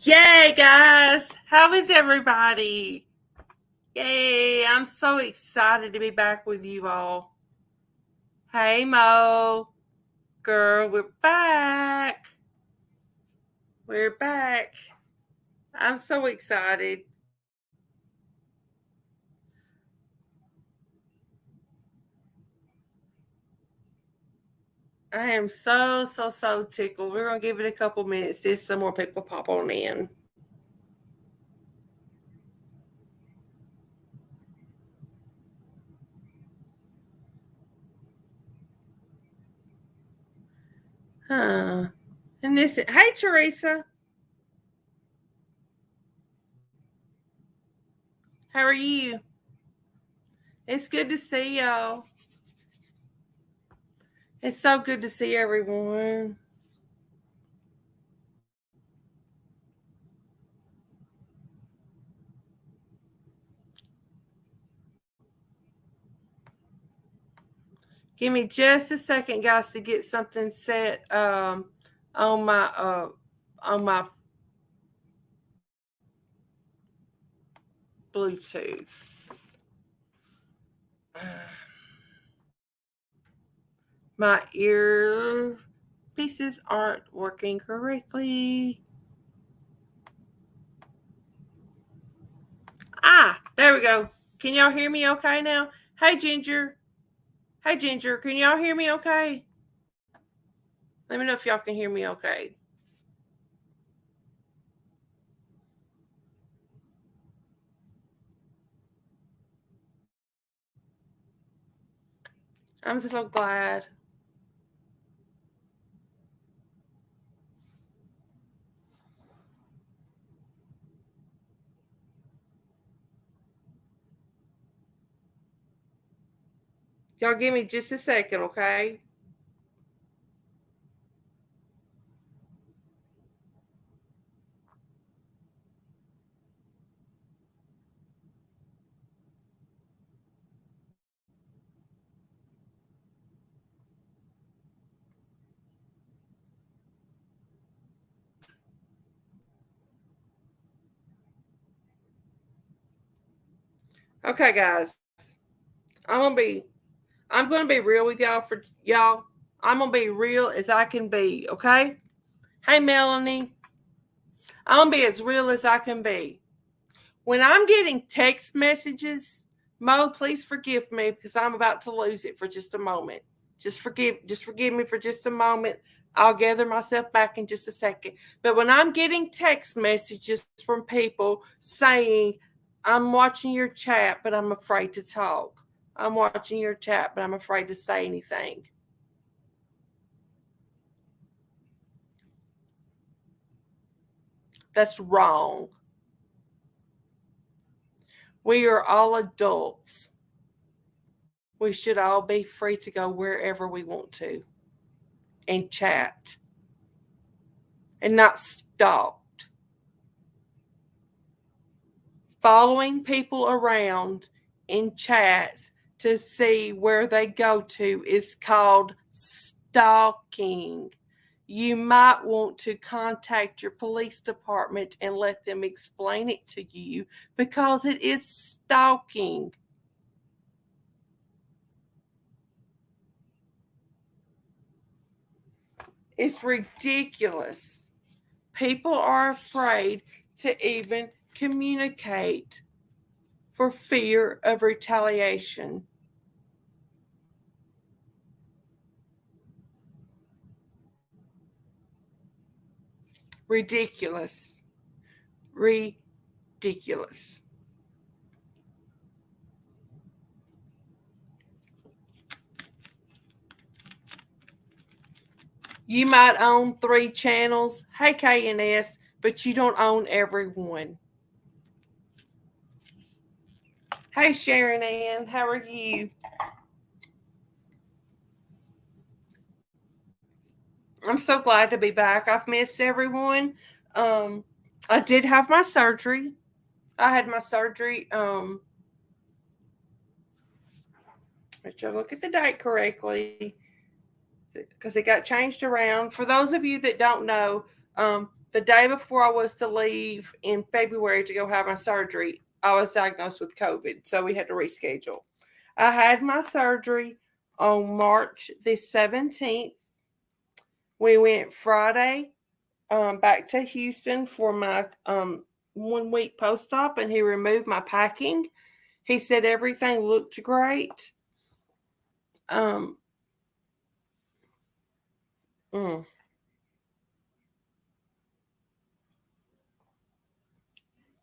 Yay, guys! How is everybody? Yay! I'm so excited to be back with you all. Hey, Mo. Girl, we're back. We're back. I'm so excited. I am so tickled. We're going to give it a couple minutes. See some more people pop on in. Huh. And listen, hey, Teresa. How are you? It's good to see y'all. It's so good to see everyone. Give me just a second, guys, to get something set on my Bluetooth. My ear pieces aren't working correctly. There we go. Can y'all hear me okay now? Hey, Ginger. Hey, Ginger. Can y'all hear me okay? Let me know if y'all can hear me okay. I'm so glad. Y'all give me just a second, okay? Okay, guys. I'm gonna be real with y'all for y'all. I'm gonna be real as I can be, okay? Hey, Melanie. I'm gonna be as real as I can be. When I'm getting text messages, Mo, please forgive me because I'm about to lose it for just a moment. Just forgive me for just a moment. I'll gather myself back in just a second. But when I'm getting text messages from people saying, I'm watching your chat, but I'm afraid to talk. I'm watching your chat, but I'm afraid to say anything. That's wrong. We are all adults. We should all be free to go wherever we want to and chat and not stalked. Following people around in chats to see where they go to is called stalking. You might want to contact your police department and let them explain it to you because it is stalking. It's ridiculous. People are afraid to even communicate for fear of retaliation. Ridiculous. Ridiculous. You might own 3 channels, hey KNS, but you don't own every one. Hey Sharon Ann, how are you? I'm so glad to be back. I've missed everyone. I did have my surgery. I had my surgery. Let's look at the date correctly because it got changed around. For those of you that don't know, the day before I was to leave in February to go have my surgery, I was diagnosed with COVID, so we had to reschedule. I had my surgery on March the 17th. We went Friday back to Houston for my 1 week post op, and he removed my packing. He said everything looked great. Mm.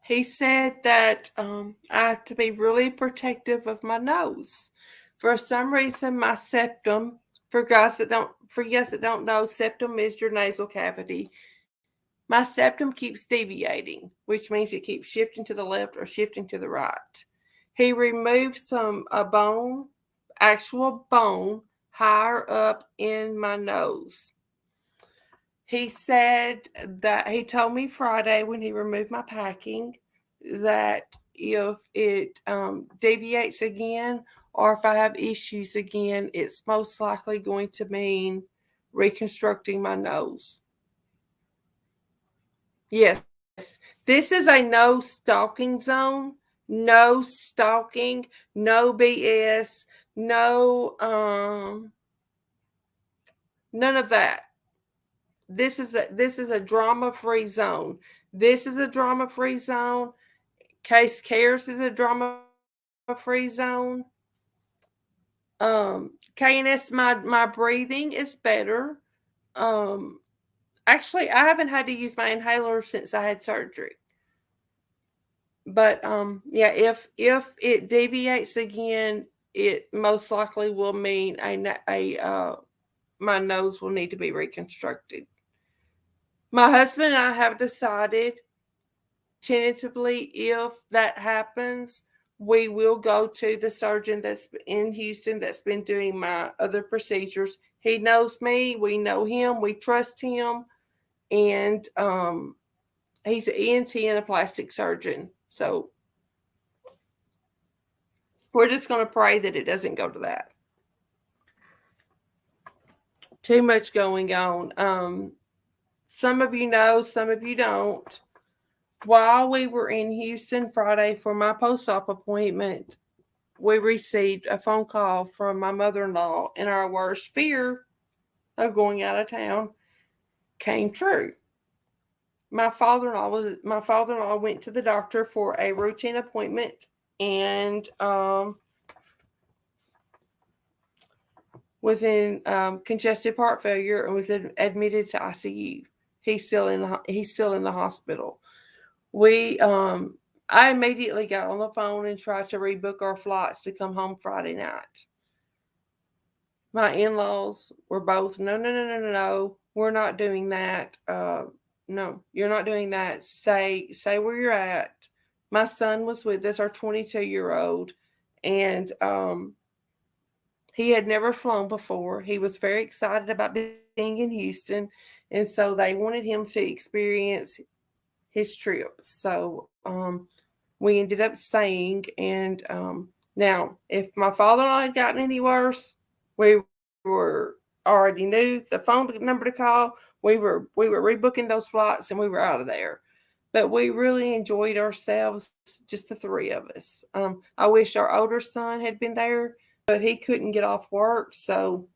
He said that I had to be really protective of my nose. For some reason, my septum, for yes that don't know, septum is your nasal cavity. My septum keeps deviating, which means it keeps shifting to the left or shifting to the right. He removed a bone, actual bone, higher up in my nose. He said that he told me Friday when he removed my packing that if it deviates again or if I have issues again, it's most likely going to mean reconstructing my nose. Yes, this is a no stalking zone. No stalking, no BS, no none of that. This is a drama-free zone. This is a drama-free zone. Case Cares is a drama-free zone. KNS, my breathing is better. Actually, I haven't had to use my inhaler since I had surgery. But yeah, if it deviates again, it most likely will mean my nose will need to be reconstructed. My husband and I have decided tentatively, if that happens, we will go to the surgeon that's in Houston that's been doing my other procedures. He knows me, we know him, we trust him, and he's an ENT and a plastic surgeon. So we're just going to pray that it doesn't go to that. Too much going on. Some of you know, some of you don't. While we were in Houston Friday for my post-op appointment, we received a phone call from my mother-in-law, and our worst fear of going out of town came true. My father-in-law went to the doctor for a routine appointment and was in congestive heart failure and was admitted to ICU. He's still in the hospital. I immediately got on the phone and tried to rebook our flights to come home Friday night. My in-laws were both, no, we're not doing that. No, you're not doing that. Stay where you're at. My son was with us, our 22-year-old, and he had never flown before. He was very excited about being in Houston, and so they wanted him to experience his trip. So we ended up staying, and now if my father-in-law had gotten any worse, we were already knew the phone number to call. We were rebooking those flights, and we were out of there. But we really enjoyed ourselves, just the three of us. I wish our older son had been there, but he couldn't get off work, so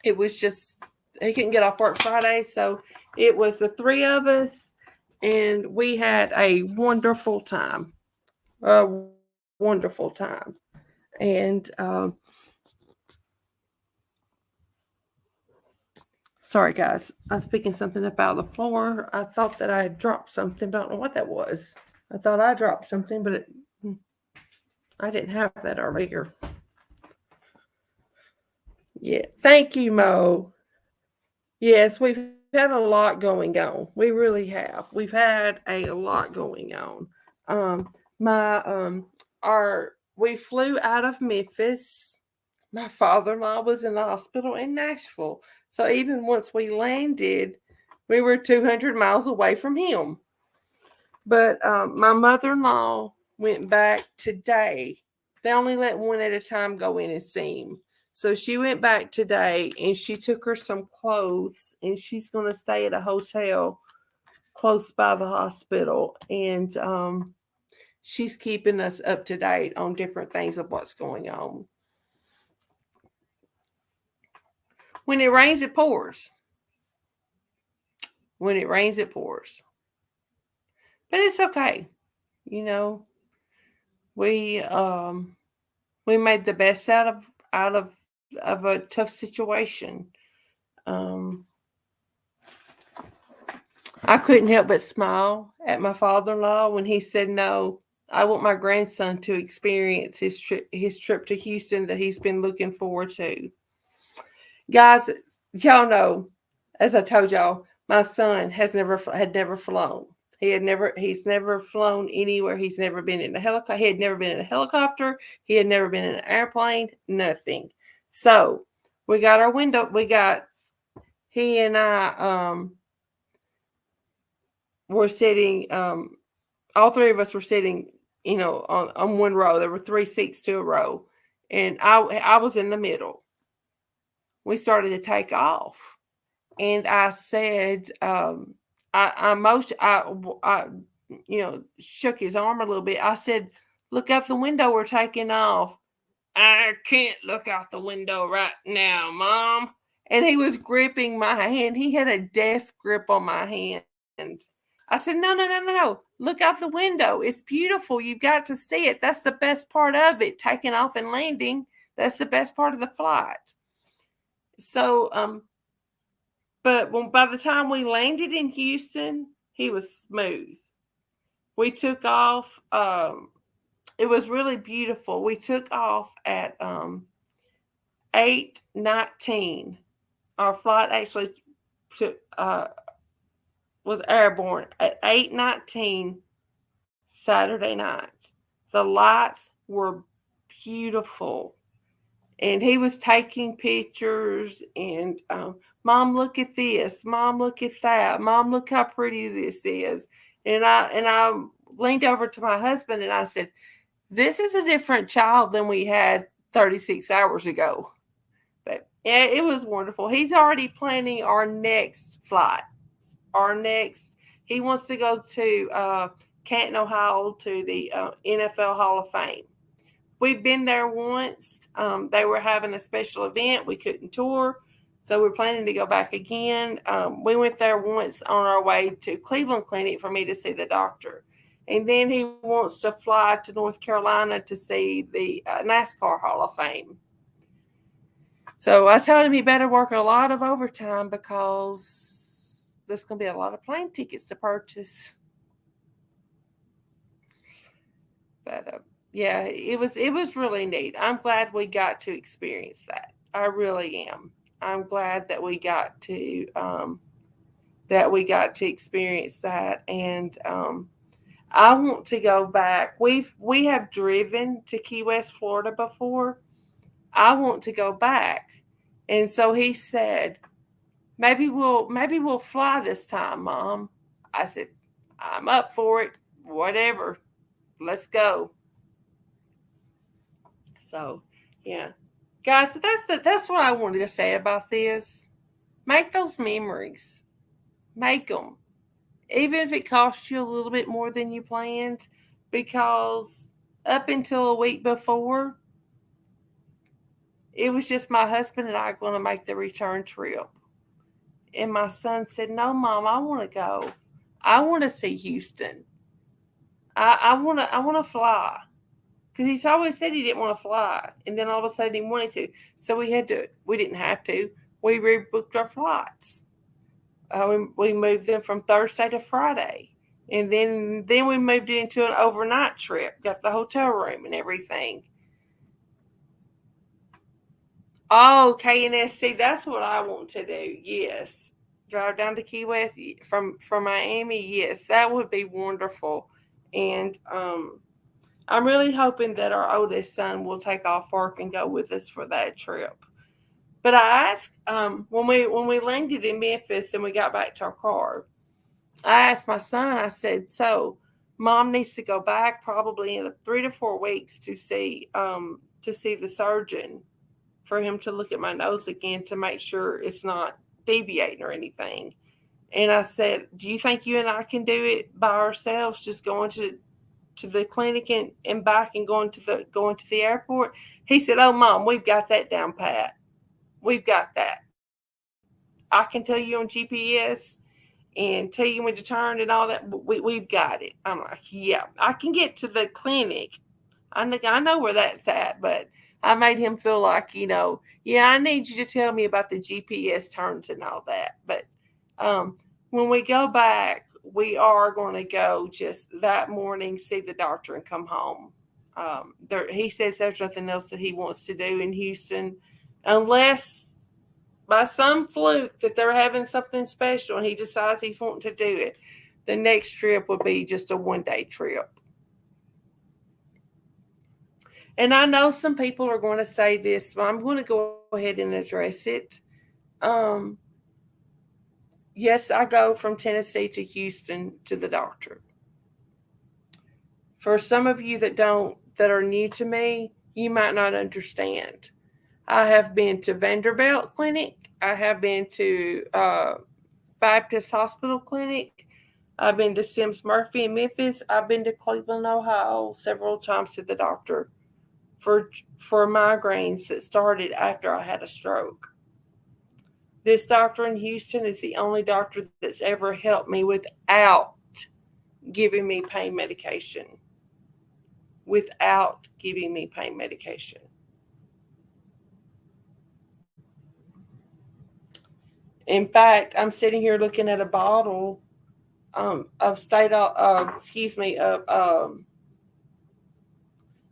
it was just he couldn't get off work Friday, so it was the three of us, and we had a wonderful time. A wonderful time. And sorry, guys. I was picking something up out of the floor. I thought that I had dropped something. Don't know what that was. I thought I dropped something, but I didn't have that earlier. Yeah. Thank you, Mo. Yes, we've had a lot going on. We really have. We've had a lot going on. We flew out of Memphis. My father-in-law was in the hospital in Nashville. So even once we landed, we were 200 miles away from him. But my mother-in-law went back today. They only let one at a time go in and see him. So she went back today, and she took her some clothes, and she's going to stay at a hotel close by the hospital, and she's keeping us up to date on different things of what's going on. When it rains, it pours. When it rains, it pours. But it's okay. You know, we we made the best out of a tough situation. Um, I couldn't help but smile at my father-in-law when he said no. I want my grandson to experience his trip to Houston that he's been looking forward to. Guys, y'all know, as I told y'all, my son had never flown. He's never flown anywhere. He's never been in a helicopter. He had never been in a helicopter. He had never been in an airplane. Nothing. So we got our window. He and I were sitting. All three of us were sitting, on one row. There were 3 seats to a row, and I was in the middle. We started to take off, and I said, I shook his arm a little bit. I said, "Look out the window. We're taking off." "I can't look out the window right now, Mom." And he was gripping my hand. He had a death grip on my hand. I said, "No, no, no, no, no. Look out the window. It's beautiful. You've got to see it. That's the best part of it. Taking off and landing. That's the best part of the flight." So, but by the time we landed in Houston, he was smooth. We took off. It was really beautiful. We took off at 8:19. Our flight actually took, was airborne at 8:19 Saturday night. The lights were beautiful. And he was taking pictures and, "Mom, look at this. Mom, look at that. Mom, look how pretty this is." And I leaned over to my husband and I said, "This is a different child than we had 36 hours ago." But yeah, it was wonderful. He's already planning our next flight. He wants to go to Canton, Ohio, to the NFL Hall of Fame. We've been there once. They were having a special event. We couldn't tour, so we're planning to go back again. We went there once on our way to Cleveland Clinic for me to see the doctor. And then he wants to fly to North Carolina to see the NASCAR Hall of Fame. So I told him he better work a lot of overtime because there's going to be a lot of plane tickets to purchase. But yeah, it was really neat. I'm glad we got to experience that. I really am. I'm glad that we got to experience that, and I want to go back. We have driven to Key West, Florida before. I want to go back, and so he said, maybe we'll fly this time, Mom." I said, "I'm up for it. Whatever. Let's go." So, yeah, guys, that's what I wanted to say about this. Make those memories. Make them, even if it costs you a little bit more than you planned, because up until a week before, it was just my husband and I going to make the return trip. And my son said, "No, Mom, I want to go. I want to see Houston. I want to fly." Because he's always said he didn't want to fly, and then all of a sudden he wanted to. So we didn't have to. We rebooked our flights. We moved them from Thursday to Friday. And then we moved into an overnight trip, got the hotel room and everything. Oh, KNSC, that's what I want to do. Yes. Drive down to Key West from Miami. Yes, that would be wonderful. And I'm really hoping that our oldest son will take off work and go with us for that trip. But I asked, when we landed in Memphis and we got back to our car, I asked my son. I said, "So, Mom needs to go back probably in 3 to 4 weeks to see the surgeon for him to look at my nose again to make sure it's not deviating or anything." And I said, do you think you and I can do it by ourselves, just going to the clinic and back and going to the airport? He said, oh, Mom, we've got that down pat. We've got that. I can tell you on GPS and tell you when to turn and all that. We've got it. I'm like, yeah, I can get to the clinic. I know where that's at, but I made him feel like, yeah, I need you to tell me about the GPS turns and all that. But when we go back, we are going to go just that morning, see the doctor, and come home. He says there's nothing else that he wants to do in Houston unless by some fluke that they're having something special and he decides he's wanting to do it. The next trip would be just a one-day trip. And I know some people are going to say this, but I'm going to go ahead and address it. Yes, I go from Tennessee to Houston to the doctor. For some of you that are new to me, you might not understand. I have been to Vanderbilt Clinic. I have been to Baptist Hospital Clinic. I've been to Sims Murphy in Memphis. I've been to Cleveland, Ohio several times to the doctor for migraines that started after I had a stroke. This doctor in Houston is the only doctor that's ever helped me without giving me pain medication. Without giving me pain medication. In fact, I'm sitting here looking at a bottle of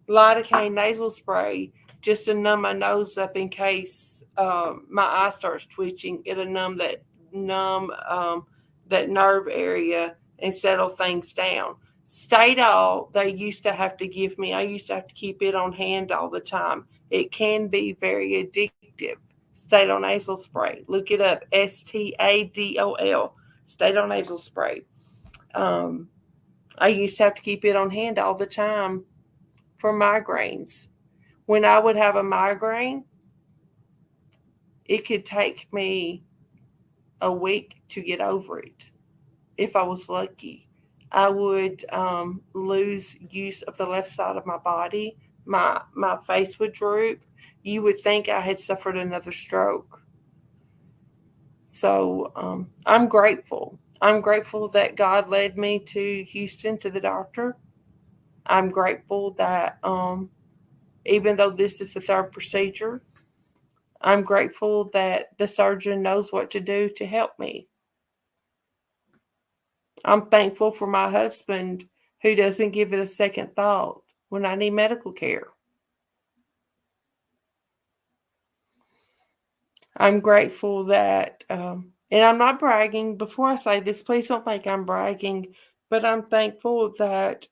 lidocaine nasal spray just to numb my nose up in case my eye starts twitching. It'll numb that nerve area and settle things down. Stadol, they used to have to give me. I used to have to keep it on hand all the time. It can be very addictive. Stadol nasal spray. Look it up. Stadol. Stadol nasal spray. I used to have to keep it on hand all the time for migraines. When I would have a migraine, it could take me a week to get over it. If I was lucky, I would lose use of the left side of my body. My face would droop. You would think I had suffered another stroke. So I'm grateful. I'm grateful that God led me to Houston to the doctor. I'm grateful that even though this is the third procedure, I'm grateful that the surgeon knows what to do to help me. I'm thankful for my husband who doesn't give it a second thought when I need medical care. I'm grateful that, and I'm not bragging. Before I say this, please don't think I'm bragging, but I'm thankful that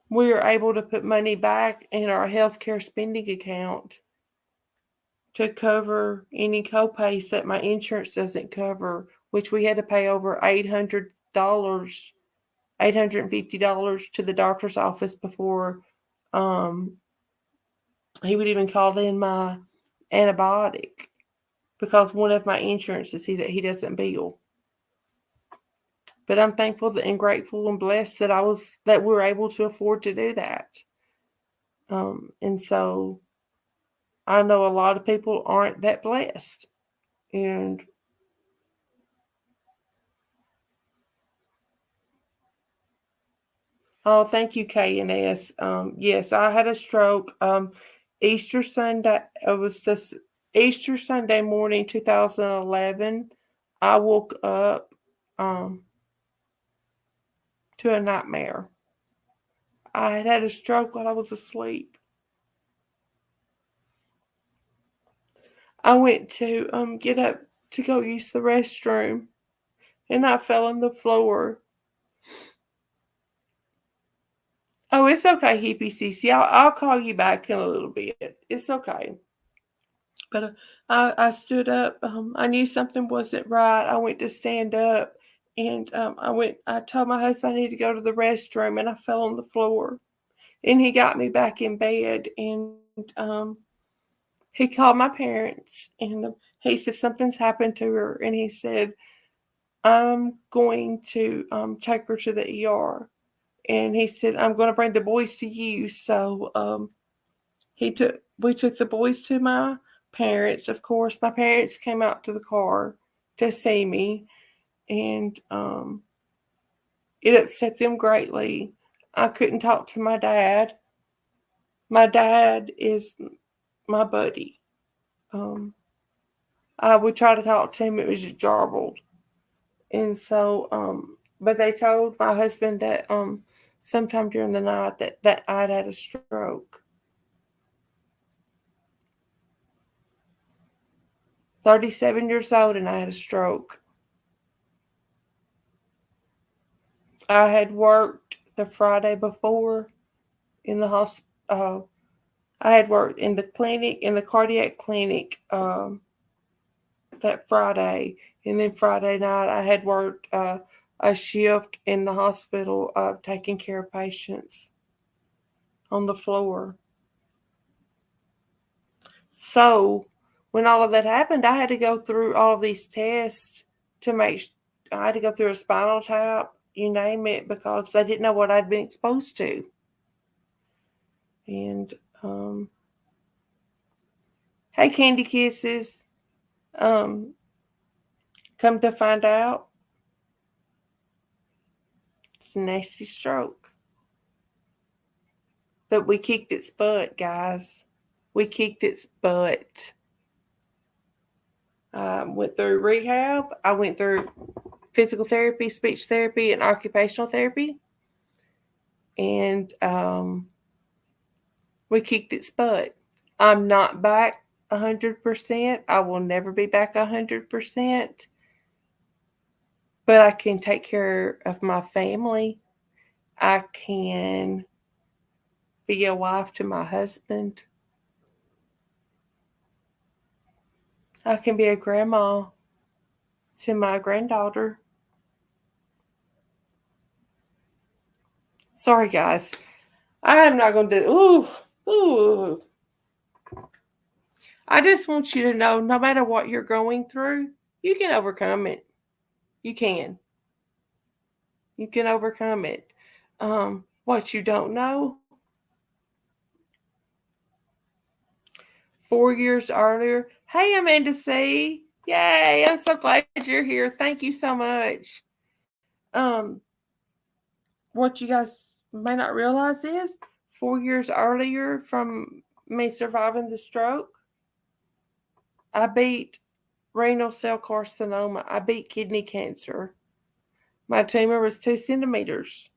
we are able to put money back in our healthcare spending account to cover any copays that my insurance doesn't cover, which we had to pay over $850 to the doctor's office before he would even call in my antibiotic because one of my insurances he doesn't bill. But I'm thankful and grateful and blessed that we were able to afford to do that. And so I know a lot of people aren't that blessed. And oh, thank you, KNS. Yes, I had a stroke. Easter Sunday. It was this Easter Sunday morning, 2011. I woke up to a nightmare. I had had a stroke while I was asleep. I went to get up to go use the restroom, and I fell on the floor. Oh, it's okay, Hippie CC. I'll call you back in a little bit. It's okay. But I stood up. I knew something wasn't right. I went to stand up, and I told my husband I need to go to the restroom, and I fell on the floor. And he got me back in bed, and he called my parents and he said something's happened to her, and he said, I'm going to take her to the ER. And he said, I'm going to bring the boys to you. So we took the boys to my parents. Of course, my parents came out to the car to see me, and it upset them greatly. I couldn't talk to my dad. My dad is my buddy. I would try to talk to him, it was just jarbled. And so, but they told my husband that sometime during the night that I'd had a stroke. 37 years old, and I had a stroke. I had worked the Friday before in the hospital. I had worked in the clinic, in the cardiac clinic, that Friday. And then Friday night, I had worked a shift in the hospital taking care of patients on the floor. So when all of that happened, I had to go through all of these tests to make. I had to go through a spinal tap, you name it, because they didn't know what I'd been exposed to. And hey, Candy Kisses. Come to find out, it's a nasty stroke. But we kicked its butt, guys. We kicked its butt. Went through rehab. I went through physical therapy, speech therapy, and occupational therapy. And we kicked its butt. I'm not back 100%. I will never be back 100%. But I can take care of my family. I can be a wife to my husband. I can be a grandma to my granddaughter. Sorry, guys. I am not going to do. Ooh. I just want you to know, no matter what you're going through, you can overcome it. You can. You can overcome it. What you don't know, 4 years earlier. Hey, Amanda C. Yay! I'm so glad you're here. Thank you so much. What you guys may not realize is 4 years earlier from me surviving the stroke, I beat renal cell carcinoma. I beat kidney cancer. My tumor was 2 centimeters.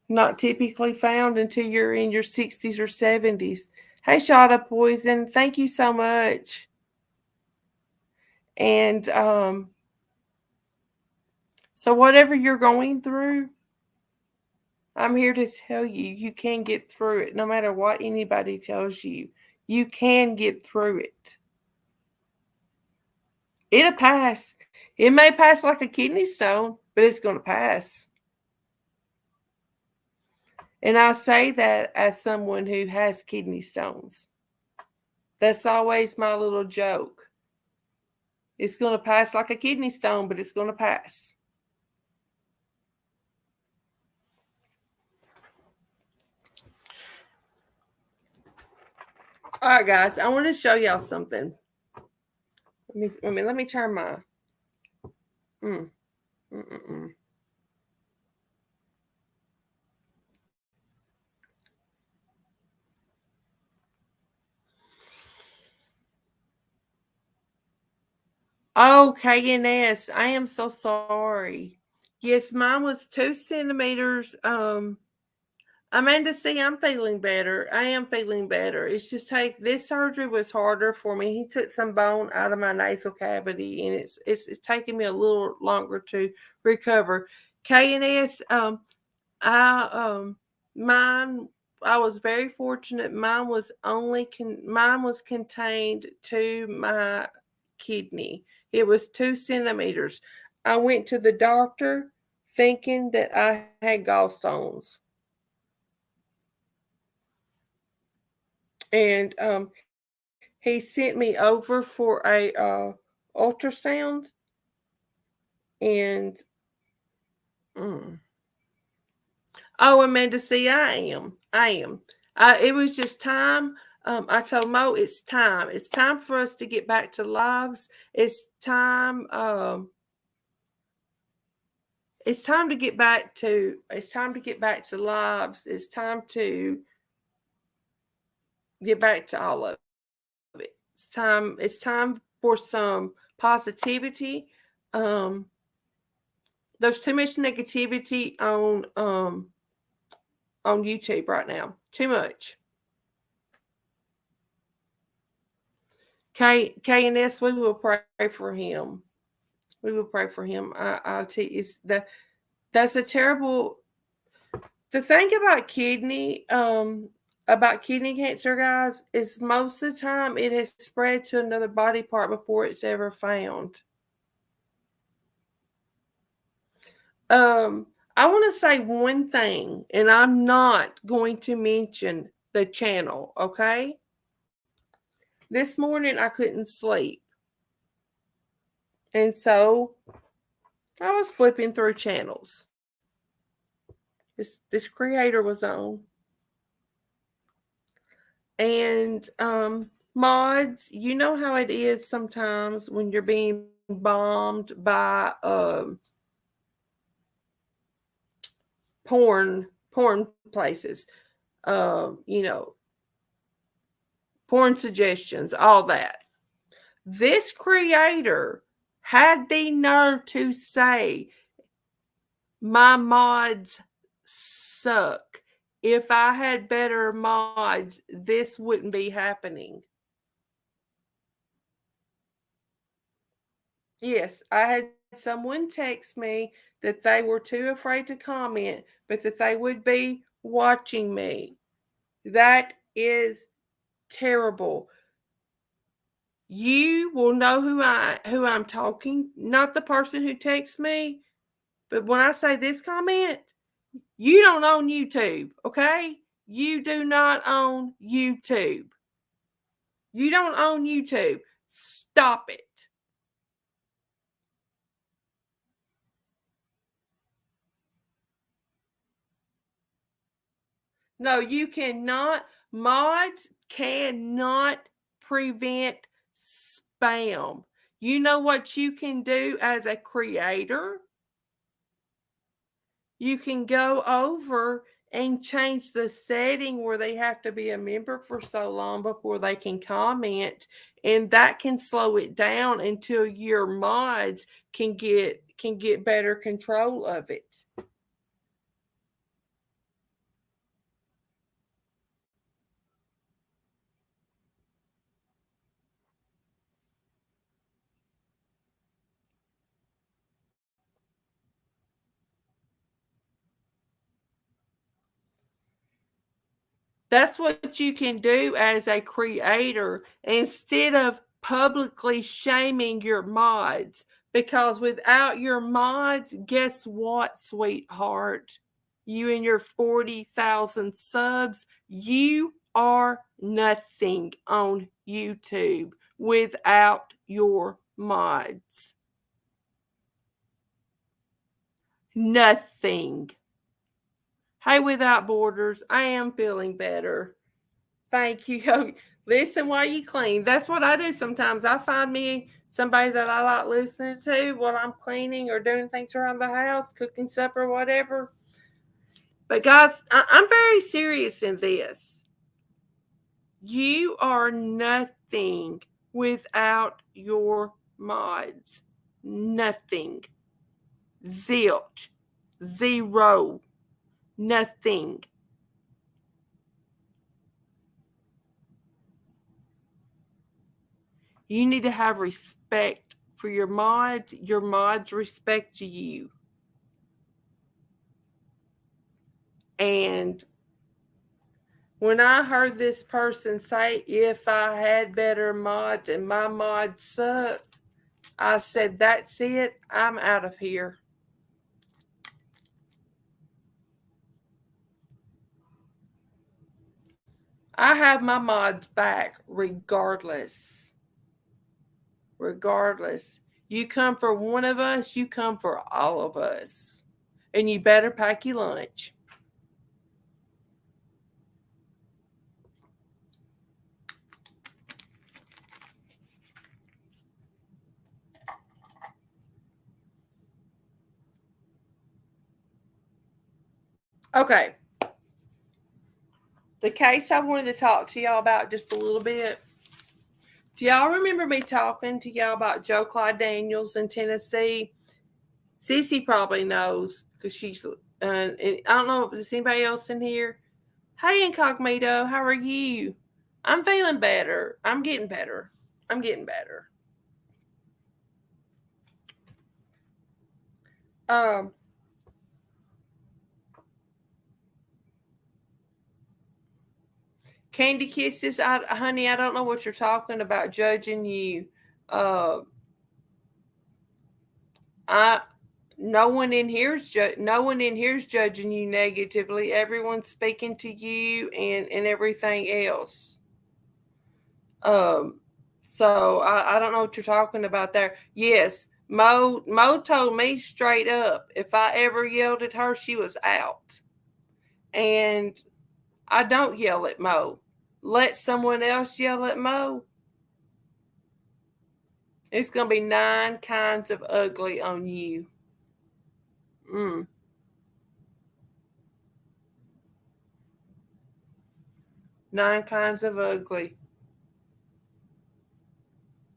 Not typically found until you're in your 60s or 70s. Hey, Shada Poison, thank you so much. And so whatever you're going through, I'm here to tell you, you can get through it. No matter what anybody tells you, you can get through it. It'll pass. It may pass like a kidney stone, but it's going to pass. And I say that as someone who has kidney stones. That's always my little joke. It's going to pass like a kidney stone, but it's going to pass. All right, guys, I want to show y'all something. Let me turn my. Oh, KNS, I am so sorry. Yes, mine was 2 centimeters. Amanda C, I'm feeling better. I am feeling better. It's just this surgery was harder for me. He took some bone out of my nasal cavity, and it's taking me a little longer to recover. KNS, mine. I was very fortunate. Mine was contained to my kidney. It was 2 centimeters. I went to the doctor thinking that I had gallstones. and he sent me over for a ultrasound, and oh, Amanda, see, I am. It was just time. I told Mo it's time. It's time for us to get back to lives. It's time. It's time to get back to. It's time to get back to lives. It's time to get back to all of it. It's time. It's time for some positivity. There's too much negativity on YouTube right now. Too much. KNS, we will pray for him. We will pray for him. I'll tell you, that's a terrible. The thing about kidney cancer, guys, is most of the time it has spread to another body part before it's ever found. I want to say one thing, and I'm not going to mention the channel, okay? This morning I couldn't sleep. And so I was flipping through channels. This creator was on. And mods, you know how it is sometimes when you're being bombed by porn places, porn suggestions, all that. This creator had the nerve to say, my mods suck. If I had better mods, this wouldn't be happening. Yes, I had someone text me that they were too afraid to comment, but that they would be watching me. That is terrible. You will know who I'm talking, not the person who texts me. But when I say this comment, you don't own YouTube, okay? You do not own YouTube. You don't own YouTube. Stop it. No, you cannot. Mods cannot prevent spam. You know what you can do as a creator? You can go over and change the setting where they have to be a member for so long before they can comment, and that can slow it down until your mods can get better control of it. That's what you can do as a creator instead of publicly shaming your mods. Because without your mods, guess what, sweetheart? You and your 40,000 subs, you are nothing on YouTube without your mods. Nothing. Hey, Without Borders, I am feeling better. Thank you. Listen while you clean. That's what I do sometimes. I find me somebody that I like listening to while I'm cleaning or doing things around the house, cooking supper, whatever. But guys, I'm very serious in this. You are nothing without your mods. Nothing. Zilch. Zero. Nothing. You need to have respect for your mods. Your mods respect you. And when I heard this person say, if I had better mods and my mods suck, I said, that's it. I'm out of here. I have my mods back regardless. Regardless. You come for one of us, you come for all of us. And you better pack your lunch. Okay. The case I wanted to talk to y'all about just a little bit. Do y'all remember me talking to y'all about Joe Clyde Daniels in Tennessee? Cece probably knows because she's, and I don't know, does anybody else in here? Hey, Incognito, how are you? I'm feeling better. I'm getting better. I'm getting better. Um, Candy Kisses, honey, I don't know what you're talking about judging you. Uh, I no one in here's no one in here's judging you negatively. Everyone's speaking to you and everything else. Um, so I don't know what you're talking about there. Yes, Mo told me straight up if I ever yelled at her, she was out. And I don't yell at Mo. Let someone else yell at Mo. It's gonna be 9 kinds of ugly on you. Mm. 9 kinds of ugly.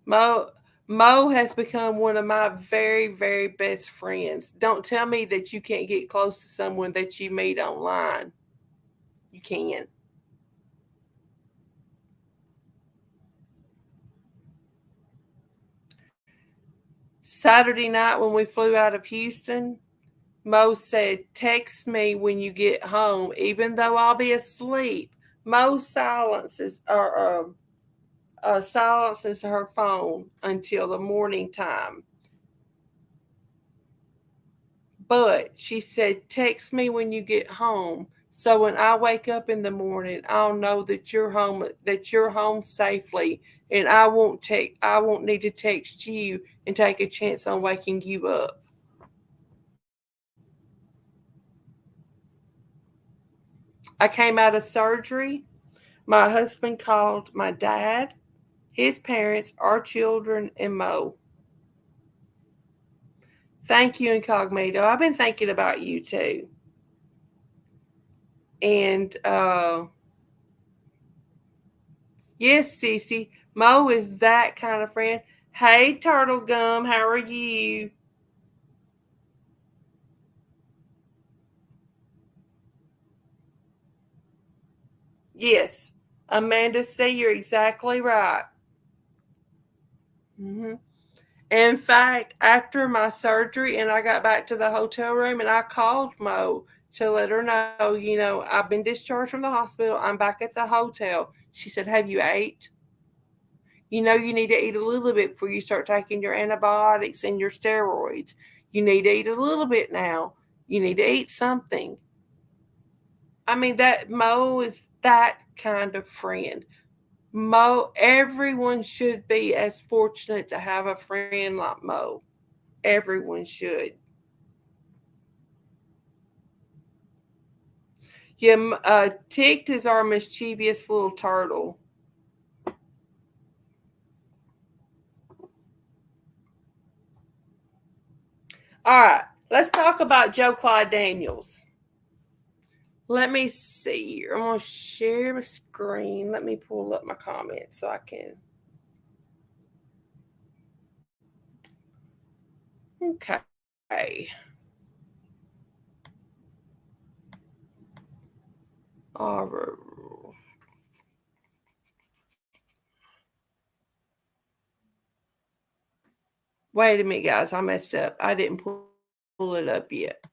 Mo Mo has become one of my very, very best friends. Don't tell me that you can't get close to someone that you meet online. You can. Saturday night when we flew out of Houston, Mo said, "Text me when you get home, even though I'll be asleep." Mo silences her phone until the morning time. But she said, "Text me when you get home. So when I wake up in the morning, I'll know that you're home safely, and I won't need to text you and take a chance on waking you up." I came out of surgery. My husband called my dad, his parents, our children, and Mo. Thank you, Incognito. I've been thinking about you too. And yes, Cece, Mo is that kind of friend. Hey, Turtle Gum, how are you? Yes, Amanda, say you're exactly right. Mm-hmm. In fact, after my surgery and I got back to the hotel room and I called Mo to let her know, I've been discharged from the hospital. I'm back at the hotel. She said, "Have you ate? You need to eat a little bit before you start taking your antibiotics and your steroids. You need to eat a little bit now. You need to eat something." I mean, that Mo is that kind of friend. Mo, everyone should be as fortunate to have a friend like Mo. Everyone should. Yeah, Ticked is our mischievous little turtle. All right, let's talk about Joe Clyde Daniels. Let me see. I'm going to share my screen. Let me pull up my comments so I can. Okay. All right. Wait a minute, guys. I messed up. I didn't pull it up yet.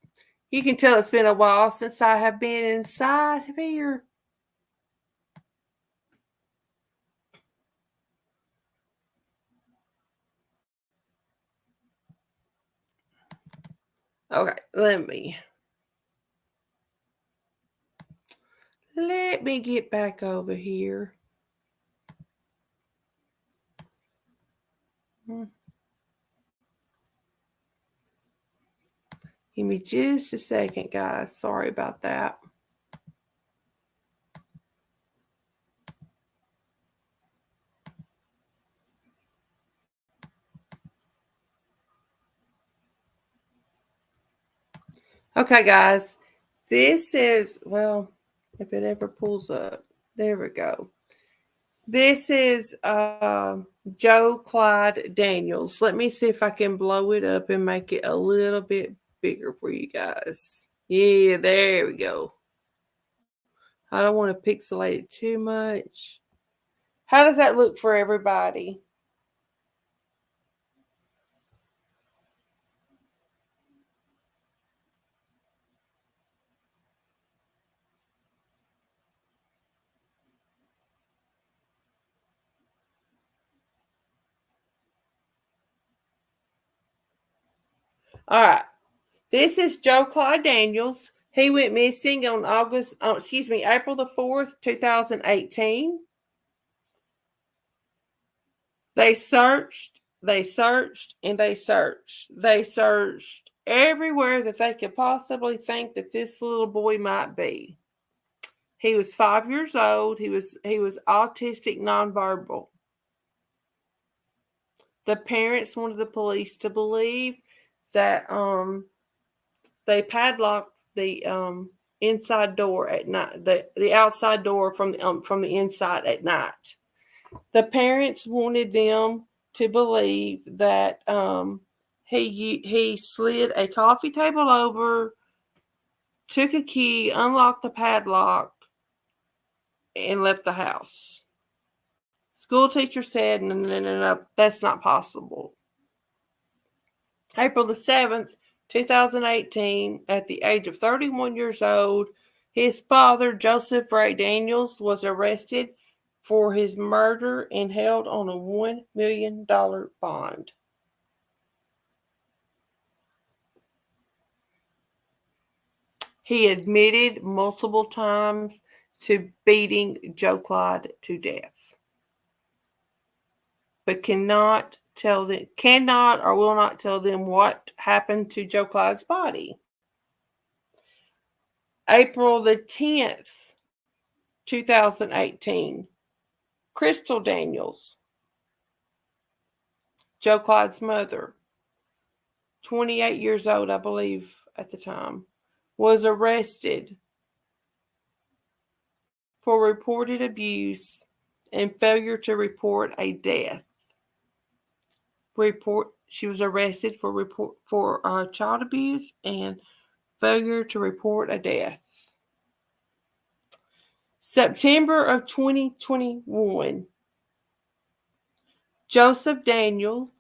You can tell it's been a while since I have been inside of here. Okay, let me Let me get back over here. Give me just a second, guys. Sorry about that. Okay, guys. This is, well, if it ever pulls up. There we go. This is Joe Clyde Daniels. Let me see if I can blow it up and make it a little bit bigger for you guys. Yeah, there we go. I don't want to pixelate it too much. How does that look for everybody? All right. This is Joe Clyde Daniels. He went missing on April the 4th, 2018. They searched, and they searched. They searched everywhere that they could possibly think that this little boy might be. He was 5 years old. He was autistic nonverbal. The parents wanted the police to believe that they padlocked the inside door at night, the outside door from the inside at night. The parents wanted them to believe that he slid a coffee table over, took a key, unlocked the padlock, and left the house. School teacher said, no, that's not possible. April the 7th, 2018, at the age of 31 years old, his father, Joseph Ray Daniels, was arrested for his murder and held on a $1 million bond. He admitted multiple times to beating Joe Clyde to death, but cannot or will not tell them what happened to Joe Clyde's body. April the 10th, 2018, Crystal Daniels, Joe Clyde's mother, 28 years old, I believe, at the time, was arrested for reported abuse and failure to report a death. She was arrested for child abuse and failure to report a death. September of 2021, Joseph Daniel,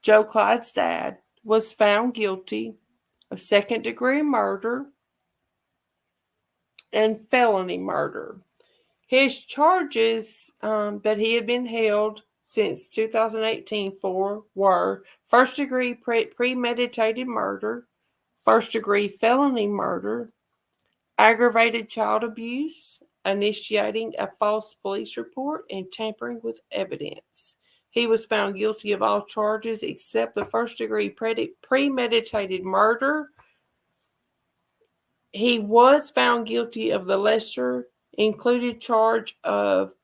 Joe Clyde's dad, was found guilty of second-degree murder and felony murder. His charges that he had been held since 2018 for were first-degree premeditated murder, first-degree felony murder, aggravated child abuse, initiating a false police report, and tampering with evidence. He was found guilty of all charges except the first-degree premeditated murder. He was found guilty of the lesser included charge of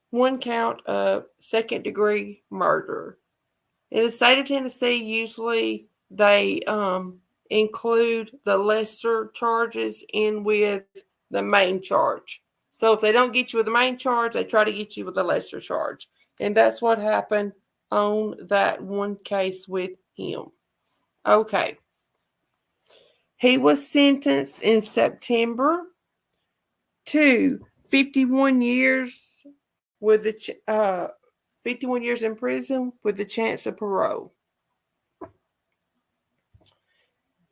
one count of second-degree murder. In the state of Tennessee, usually they include the lesser charges in with the main charge. So if they don't get you with the main charge, they try to get you with the lesser charge. And that's what happened on that one case with him. Okay. He was sentenced in September to 51 years with 51 years in prison with the chance of parole.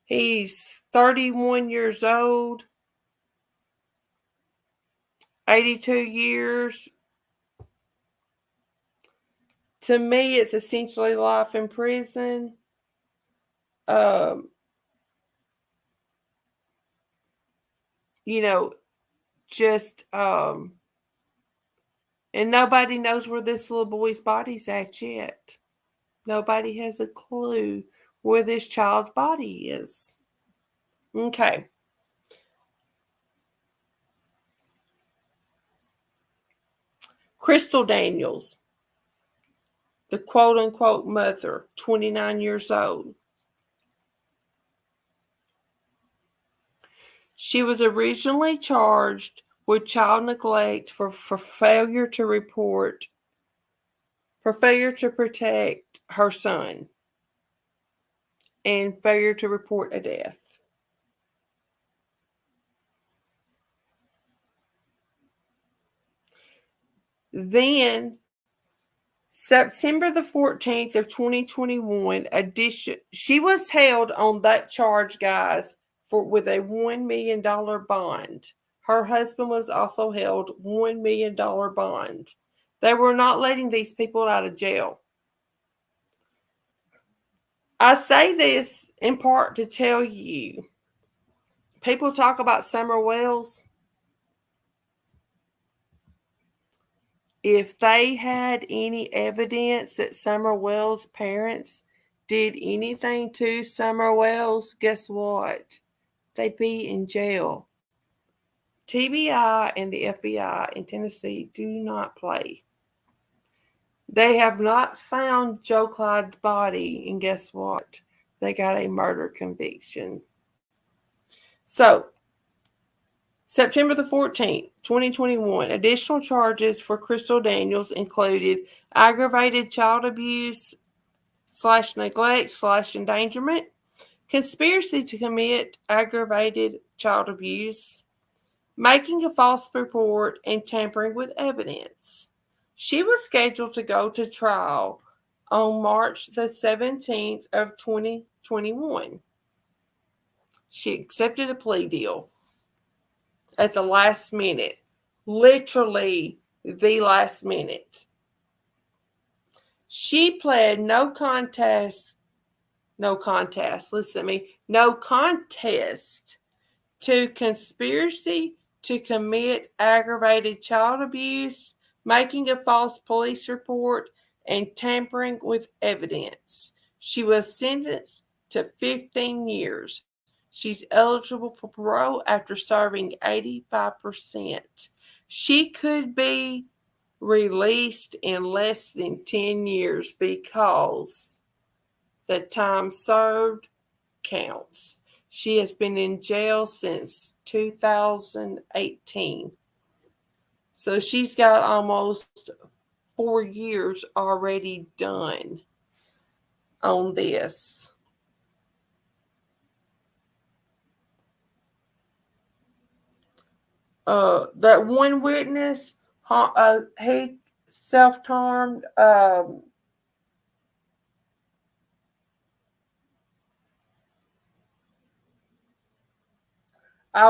He's 31 years old, 82 years. To me, it's essentially life in prison. just and nobody knows where this little boy's body's at yet. Nobody has a clue where this child's body is. Okay. Crystal Daniels, the quote unquote mother, 29 years old. She was originally charged with child neglect for failure to protect her son and failure to report a death. Then, September the 14th of 2021, she was held on that charge, guys, with a $1 million bond. Her husband was also held $1 million bond. They were not letting these people out of jail. I say this in part to tell you, people talk about Summer Wells. If they had any evidence that Summer Wells' parents did anything to Summer Wells, guess what? They'd be in jail. TBI and the FBI in Tennessee do not play. They have not found Joe Clyde's body, and guess what? They got a murder conviction. So, September the 14th, 2021, additional charges for Crystal Daniels included aggravated child abuse / neglect / endangerment, conspiracy to commit aggravated child abuse, making a false report, and tampering with evidence. She was scheduled to go to trial on March the 17th of 2021. She accepted a plea deal at the last minute, literally the last minute. She pled no contest, listen to me, no contest to conspiracy to commit aggravated child abuse, making a false police report, and tampering with evidence. She was sentenced to 15 years. She's eligible for parole after serving 85%. She could be released in less than 10 years because the time served counts. She has been in jail since 2018. So she's got almost 4 years already done on this. That one witness, he self-harmed. I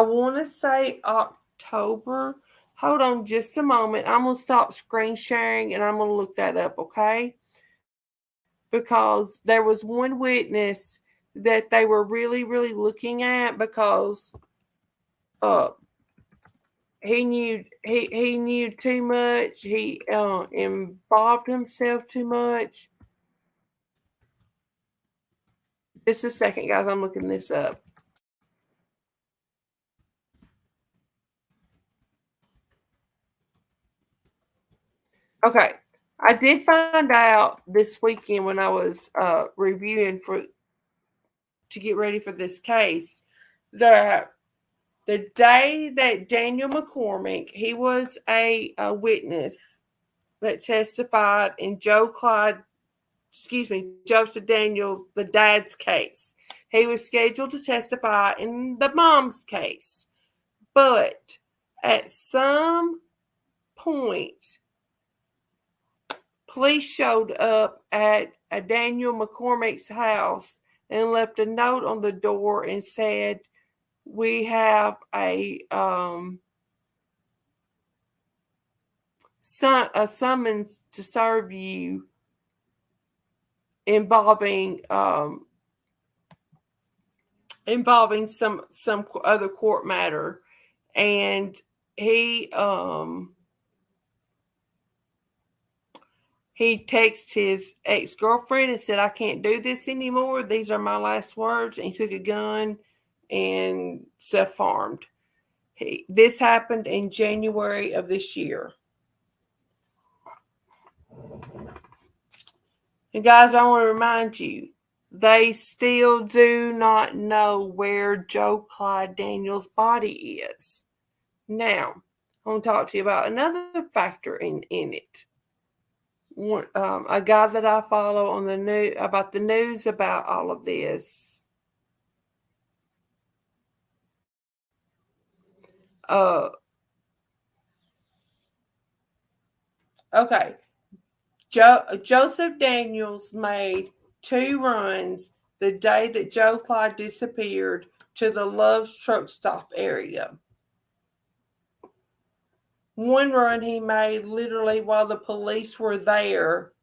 want to say October. Hold on just a moment. I'm going to stop screen sharing and I'm going to look that up, okay? Because there was one witness that they were really, really looking at because he knew too much. He involved himself too much. Just a second, guys. I'm looking this up. Okay. I did find out this weekend when I was reviewing to get ready for this case that the day that Daniel McCormick, he was a witness that testified in Joseph Daniels, the dad's case. He was scheduled to testify in the mom's case. But at some point, police showed up at Daniel McCormick's house and left a note on the door and said, "We have a summons to serve you involving some other court matter." And he texted his ex-girlfriend and said, "I can't do this anymore. These are my last words." And he took a gun and self-harmed. This happened in January of this year. And guys, I want to remind you, they still do not know where Joe Clyde Daniels' body is. Now, I want to talk to you about another factor in it. A guy that I follow on the news about the news about all of this. Okay, Joseph Daniels made 2 runs the day that Joe Clyde disappeared to the Love's truck stop area. One run he made literally while the police were there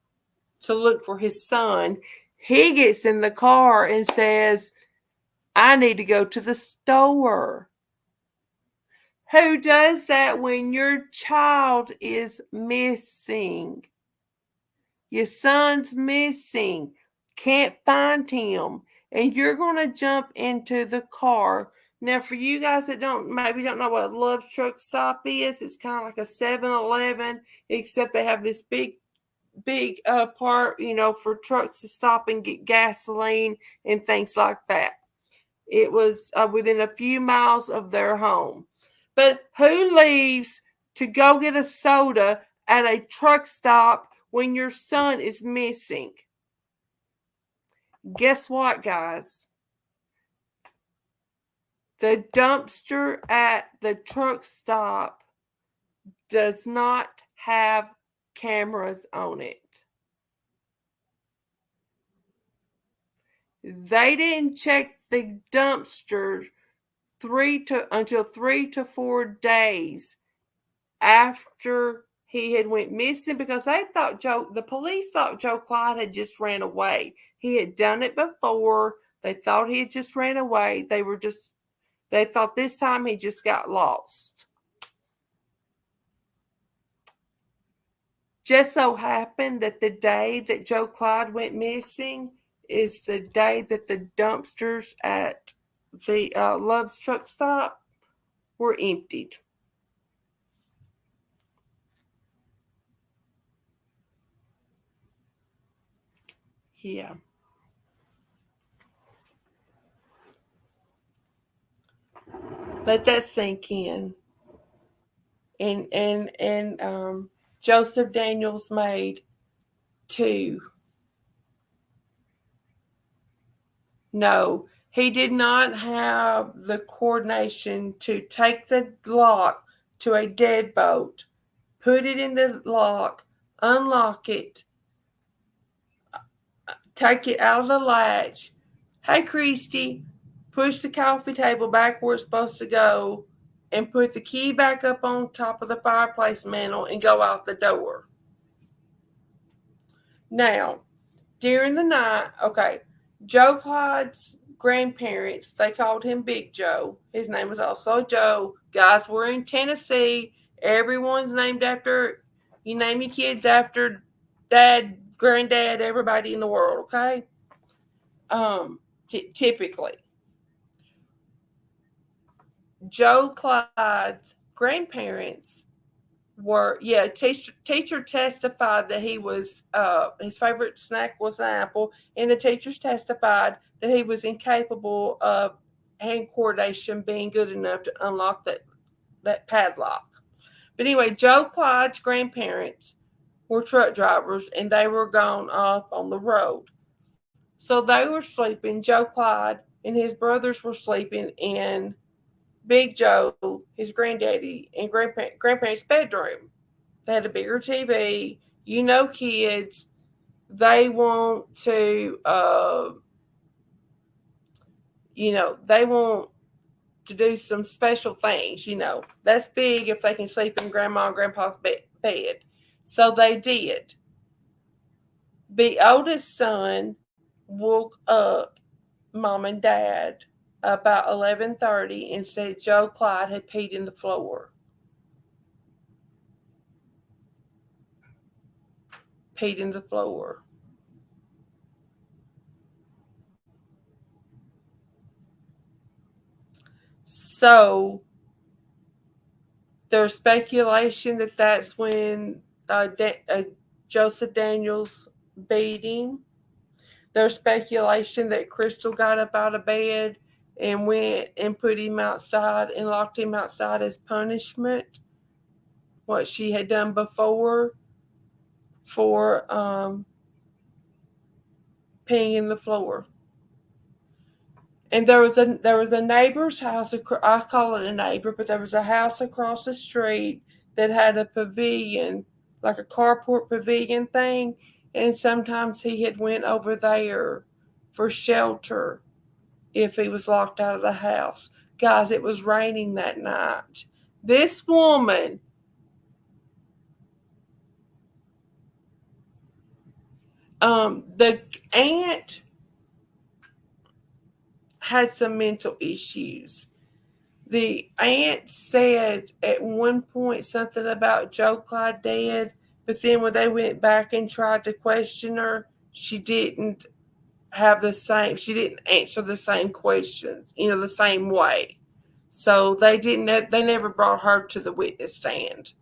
to look for his son. He gets in the car and says, "I need to go to the store." Who does that when your child is missing? Your son's missing. Can't find him. And you're going to jump into the car. Now, for you guys that maybe don't know what a Love Truck Stop is, it's kind of like a 7-Eleven, except they have this big part, for trucks to stop and get gasoline and things like that. It was within a few miles of their home. But who leaves to go get a soda at a truck stop when your son is missing? Guess what, guys? The dumpster at the truck stop does not have cameras on it. They didn't check the dumpster until 3 to 4 days after he had went missing, because the police thought Joe Clyde had just ran away. He had done it before. They thought he had just ran away. They thought this time he just got lost. Just so happened that the day that Joe Clyde went missing is the day that the dumpsters at the Love's truck stop were emptied. Yeah. Let that sink in. And Joseph Daniels made 2. No, he did not have the coordination to take the lock to a deadbolt, put it in the lock, unlock it, take it out of the latch. Hey, Christy, push the coffee table back where it's supposed to go and put the key back up on top of the fireplace mantle and go out the door. Now, during the night, okay, Joe Clyde's grandparents, they called him Big Joe. His name was also Joe. Guys, we're in Tennessee. Everyone's named after, you name your kids after dad, granddad, everybody in the world, okay? Typically. Joe Clyde's grandparents teacher testified that he was his favorite snack was an apple, and the teachers testified that he was incapable of hand coordination being good enough to unlock that padlock. But anyway, Joe Clyde's grandparents were truck drivers, and they were gone off on the road. So they were sleeping. Joe Clyde and his brothers were sleeping in Big Joe, his granddaddy, and grandparents' bedroom. They had a bigger TV. Kids, they want to, they want to do some special things. That's big if they can sleep in Grandma and Grandpa's bed. So they did. The oldest son woke up Mom and Dad about 11:30 and said Joe Clyde had peed in the floor. peed in the floor. So there's speculation that that's when Joseph Daniels beat him. There's speculation that Crystal got up out of bed and went and put him outside and locked him outside as punishment, what she had done before for peeing in the floor. And there was a neighbor's house. I call it a neighbor, but there was a house across the street that had a pavilion, like a carport pavilion thing. And sometimes he had went over there for shelter if he was locked out of the house. Guys, it was raining that night. This woman, the aunt had some mental issues. The aunt said at one point something about Joe Clyde dead, but then when they went back and tried to question her, she didn't answer the same questions, the same way. So they never brought her to the witness stand.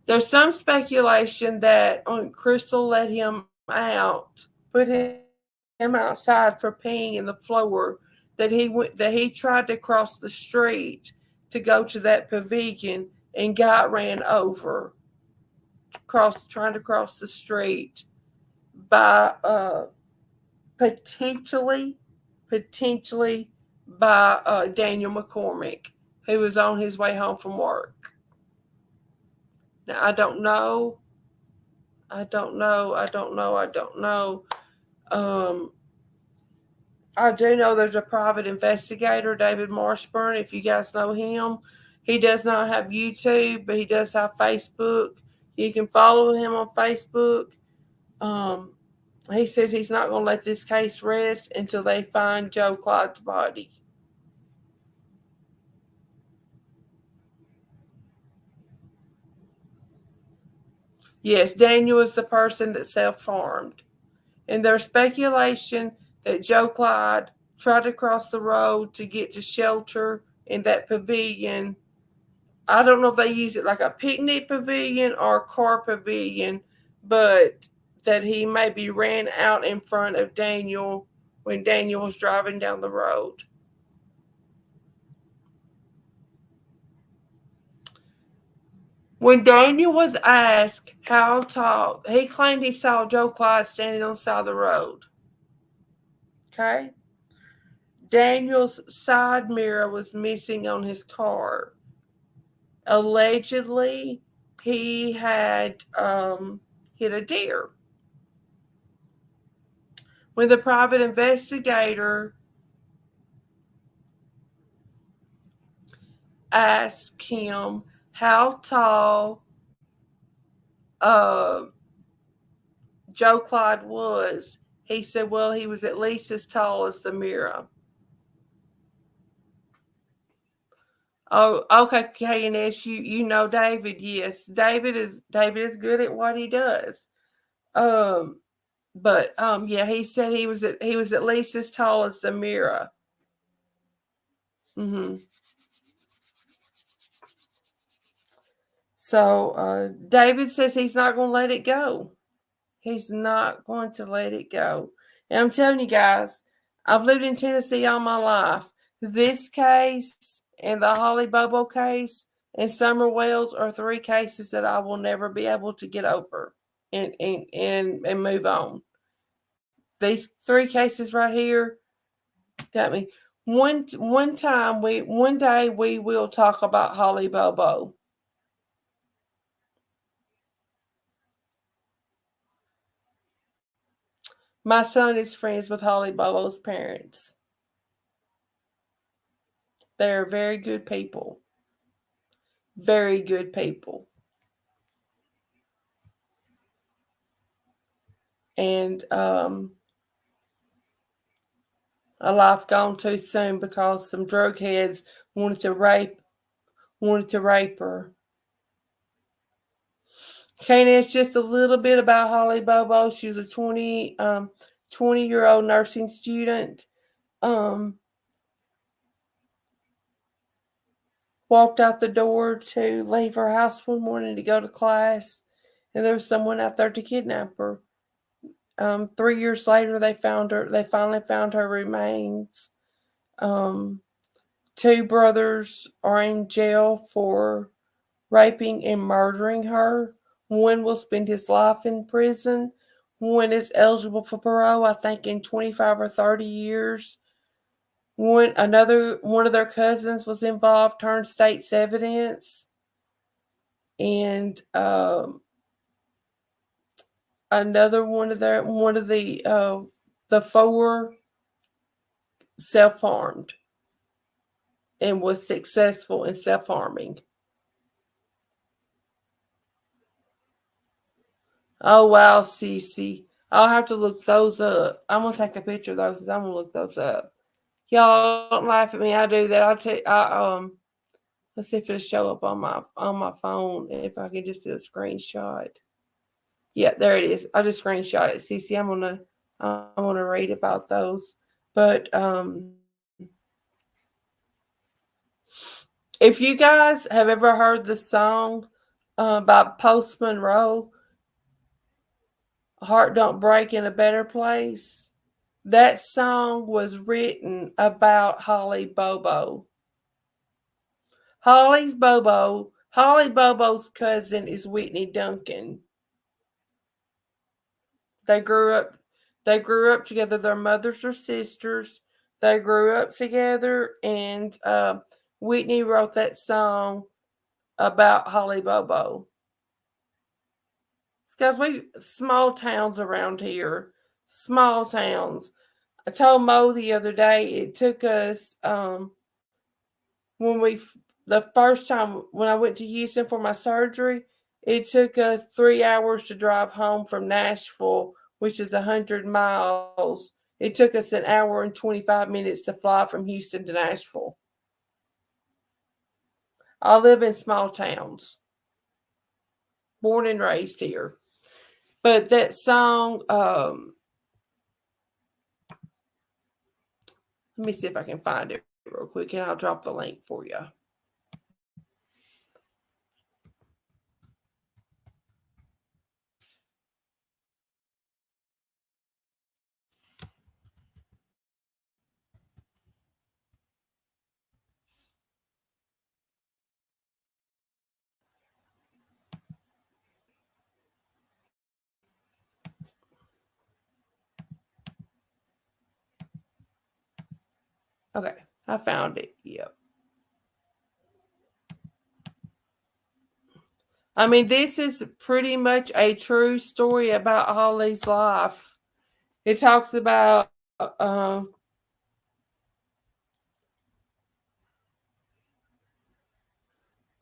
There's some speculation that Crystal let him out, put him outside for peeing in the floor, that he tried to cross the street to go to that pavilion and got ran over trying to cross the street by potentially by Daniel McCormick, who was on his way home from work. Now I don't know. I do know there's a private investigator, David Marshburn, if you guys know him. He does not have YouTube, but he does have Facebook. You can follow him on Facebook. He says he's not going to let this case rest until they find Joe Clyde's body. Yes, Daniel is the person that self-harmed. And there's speculation that Joe Clyde tried to cross the road to get to shelter in that pavilion. I don't know if they use it like a picnic pavilion or a car pavilion, but that he maybe ran out in front of Daniel when Daniel was driving down the road. When Daniel was asked how tall, he claimed he saw Joe Clyde standing on the side of the road. Okay? Daniel's side mirror was missing on his car. Allegedly, he had hit a deer. When the private investigator asked him how tall Joe Clyde was, he said, well, he was at least as tall as the mirror. Oh, okay, KNS, you know David. Yes, David is good at what he does. But yeah, he said he was at least as tall as the mirror. So David says he's not going to let it go. He's not going to let it go. And I'm telling you guys, I've lived in Tennessee all my life. This case and the Holly Bobo case and Summer Wells are three cases that I will never be able to get over and move on. These three cases right here got me. One day we will talk about Holly Bobo. My son is friends with Holly Bobo's parents. They're very good people. Very good people. And a life gone too soon because some drug heads wanted to rape her. Okay, and it's just a little bit about Holly Bobo. She was a 20-year-old nursing student. Walked out the door to leave her house one morning to go to class, and there was someone out there to kidnap her. 3 years later, they found her. They finally found her remains. Um, Two brothers are in jail for raping and murdering her. One will spend his life in prison. One is eligible for parole, I think, in 25 or 30 years. One of their cousins was involved, turned state's evidence, and another one of the four self-harmed and was successful in self-harming. Oh wow, Cece. I'll have to look those up. I'm gonna take a picture of those. I'm gonna look those up. Y'all don't laugh at me. I do that. Let's see if it'll show up on my phone. If I can just do a screenshot. Yeah, there it is. I just screenshot it. Cece, I'm gonna read about those. But if you guys have ever heard the song by Post Monroe, Heart Don't Break in a Better Place, that song was written about Holly Bobo. Holly Bobo's cousin is Whitney Duncan. They grew up together. Their mothers are sisters. They grew up together, and Whitney wrote that song about Holly Bobo. Because we small towns around here, small towns. I told Mo the other day it took us when we the first time when I went to Houston for my surgery, it took us 3 hours to drive home from Nashville, which is 100 miles. It took us an hour and 25 minutes to fly from Houston to Nashville. I live in small towns, born and raised here. But that song, let me see if I can find it real quick, and I'll drop the link for you. Okay, I found it. Yep. I mean, this is pretty much a true story about Holly's life. It talks about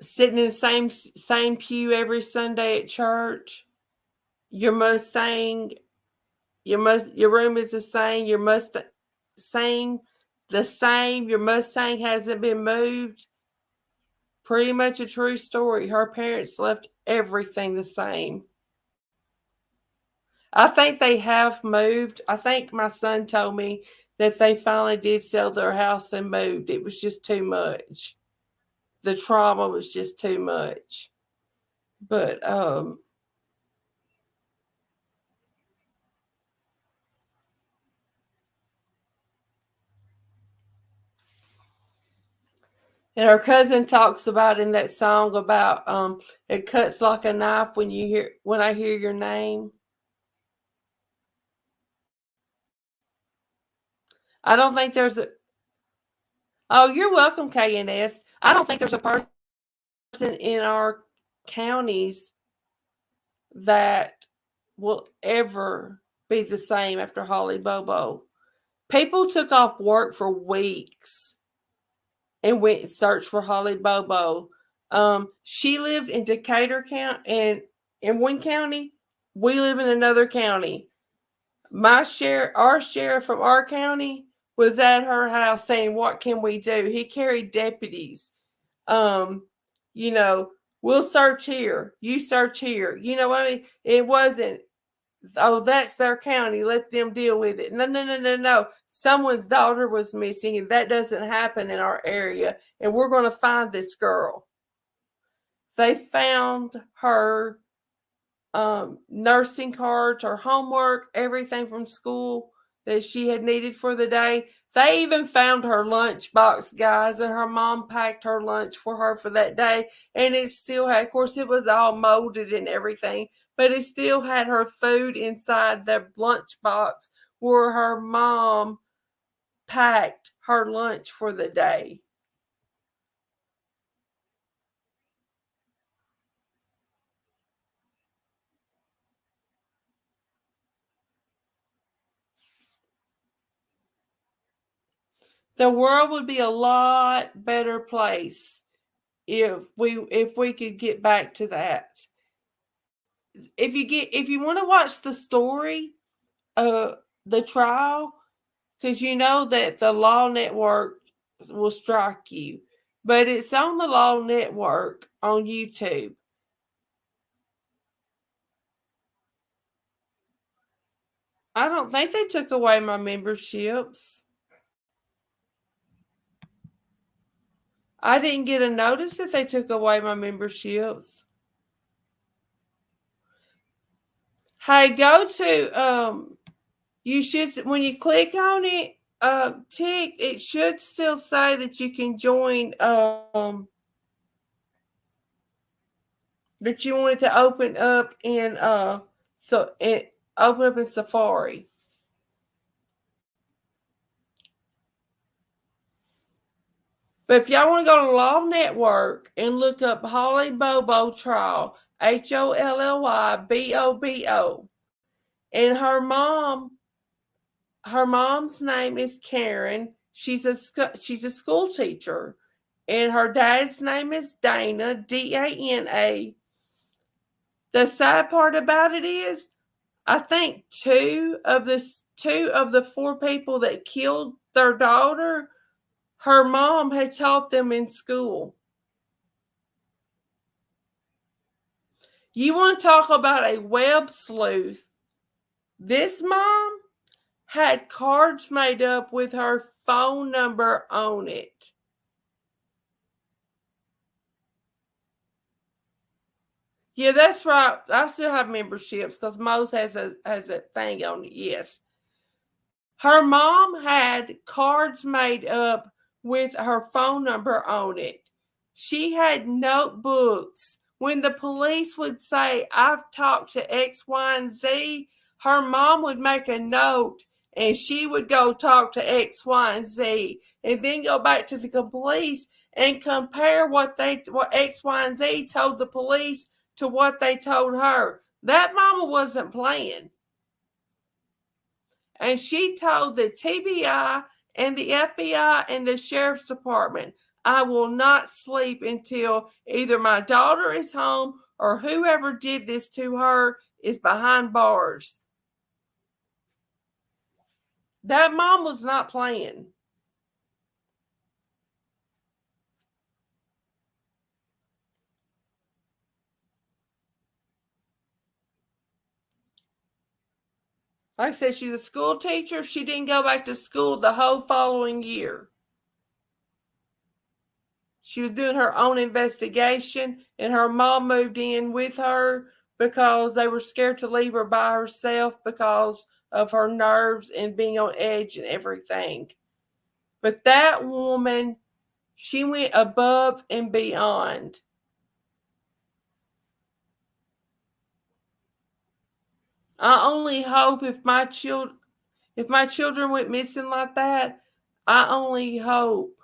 sitting in the same pew every Sunday at church. Your Mustang, your room is the same. Your Mustang, the same. Your Mustang hasn't been moved. Pretty much a true story. Her parents left everything the same. I think they have moved. I think my son told me that they finally did sell their house and moved. It was just too much. The trauma was just too much. But and her cousin talks about in that song about it cuts like a knife when I hear your name. I don't think there's a Oh, you're welcome, KNS. I don't think there's a person in our counties that will ever be the same after Holly Bobo. People took off work for weeks and went and searched for Holly Bobo. She lived in Decatur County, and in one county, we live in another county. Our sheriff from our county was at her house saying, "What can we do?" He carried deputies. Um, you know, We'll search here. You search here. You know what I mean? It wasn't, oh, that's their county. Let them deal with it. No, no, no, no, no. Someone's daughter was missing, and that doesn't happen in our area. And we're going to find this girl. They found her nursing cards, her homework, everything from school that she had needed for the day. They even found her lunchbox, guys, and her mom packed her lunch for her for that day. And it still had, of course, it was all molded and everything, but it still had her food inside the lunchbox where her mom packed her lunch for the day. The world would be a lot better place if we could get back to that. If you want to watch the story, the trial, because you know that the Law Network will strike you, but it's on the Law Network on YouTube. I don't think they took away my memberships. I didn't get a notice that they took away my memberships. Hey, go to you should, when you click on it, tick, it should still say that you can join that you want it to open up in so it open up in Safari. But if y'all want to go to Law Network and look up Holly Bobo trial, HOLLYBOBO, and her mom's name is Karen. She's a school teacher, and her dad's name is Dana, DANA. The sad part about it is, I think two of the four people that killed their daughter, her mom had taught them in school. You want to talk about a web sleuth? This mom had cards made up with her phone number on it. Yeah, that's right. I still have memberships because Mo's has a thing on it. Yes. Her mom had cards made up with her phone number on it. She had notebooks. When the police would say, I've talked to X, Y, and Z, her mom would make a note and she would go talk to X, Y, and Z and then go back to the police and compare what X, Y, and Z told the police to what they told her. That mama wasn't playing. And she told the TBI and the FBI and the sheriff's department, I will not sleep until either my daughter is home or whoever did this to her is behind bars. That mom was not playing. Like I said, she's a school teacher. She didn't go back to school the whole following year. She was doing her own investigation, and her mom moved in with her because they were scared to leave her by herself because of her nerves and being on edge and everything. But that woman, she went above and beyond. I only hope if my children went missing like that, I only hope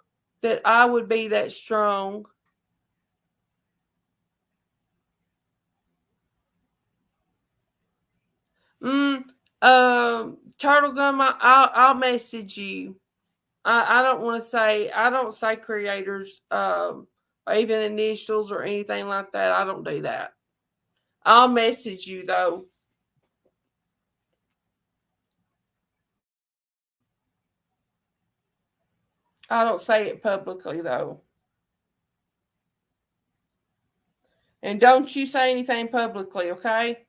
that I would be that strong. Turtle Gum, I'll message you. I don't want to say, I don't say creators, or even initials or anything like that. I don't do that. I'll message you though. I don't say it publicly though. And don't you say anything publicly, okay?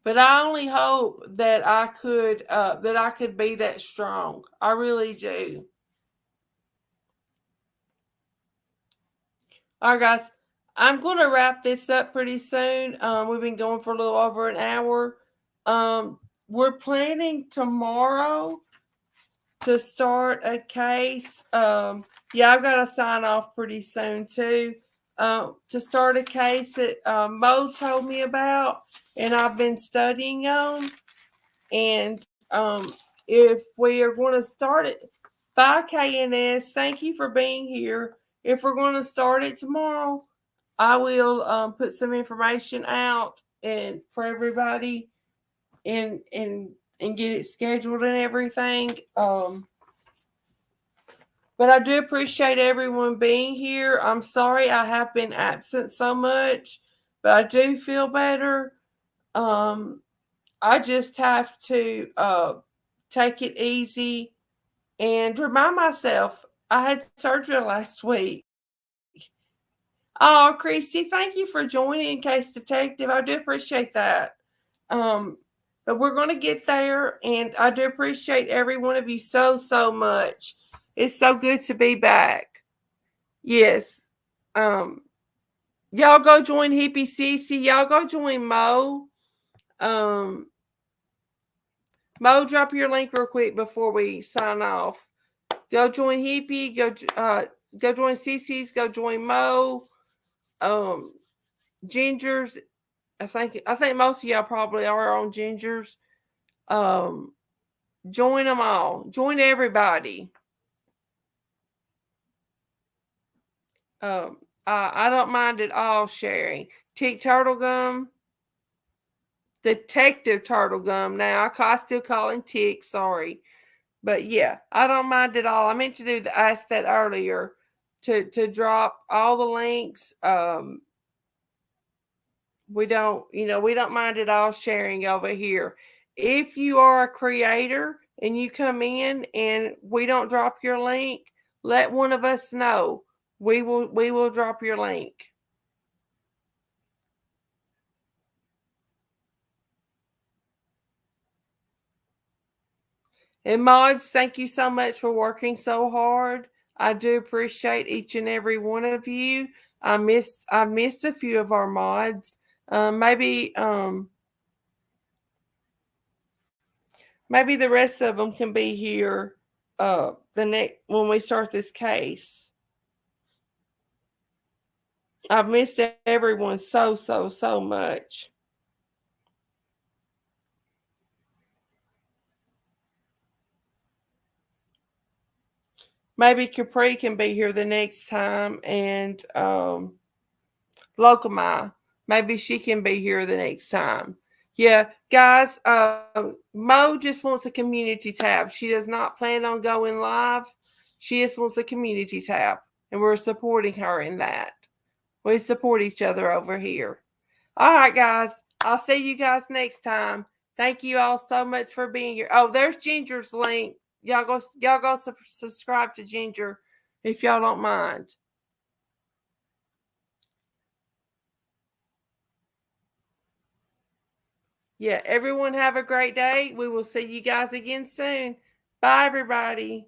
But I only hope that I could be that strong. I really do. All right, guys. I'm going to wrap this up pretty soon. We've been going for a little over an hour. We're planning tomorrow to start a case. Yeah, I've got to sign off pretty soon too. To start a case that Mo told me about, and I've been studying on. And if we are going to start it by KNS, thank you for being here. If we're going to start it tomorrow, I will put some information out and for everybody and get it scheduled and everything. But I do appreciate everyone being here. I'm sorry I have been absent so much, but I do feel better. I just have to take it easy and remind myself I had surgery last week. Oh, Christy, thank you for joining Case Detective. I do appreciate that. Um, but we're going to get there, and I do appreciate every one of you so, so much. It's so good to be back. Yes. Um, y'all go join Hippie Cece. Y'all go join Mo. Um, Mo, drop your link real quick before we sign off. Go join Hippie. Go join Cece's. Go join Mo. Gingers. I think most of y'all probably are on Gingers. Join them all. Join everybody. I don't mind at all sharing. Tick Turtle Gum. Detective Turtle Gum. Now I still call him Tick. Sorry. But yeah, I don't mind at all. I meant to ask that earlier to drop all the links. We don't mind at all sharing over here. If you are a creator and you come in and we don't drop your link, let one of us know. We will drop your link. And mods, thank you so much for working so hard. I do appreciate each and every one of you. I missed a few of our mods. Maybe the rest of them can be here the next when we start this case. I've missed everyone so so so much. Maybe Capri can be here the next time, and Locomai. Maybe she can be here the next time. Yeah, guys. Mo just wants a community tab. She does not plan on going live. She just wants a community tab, and we're supporting her in that. We support each other over here. All right, guys. I'll see you guys next time. Thank you all so much for being here. Oh, there's Ginger's link. Y'all go subscribe to Ginger if y'all don't mind. Yeah, everyone have a great day. We will see you guys again soon. Bye, everybody.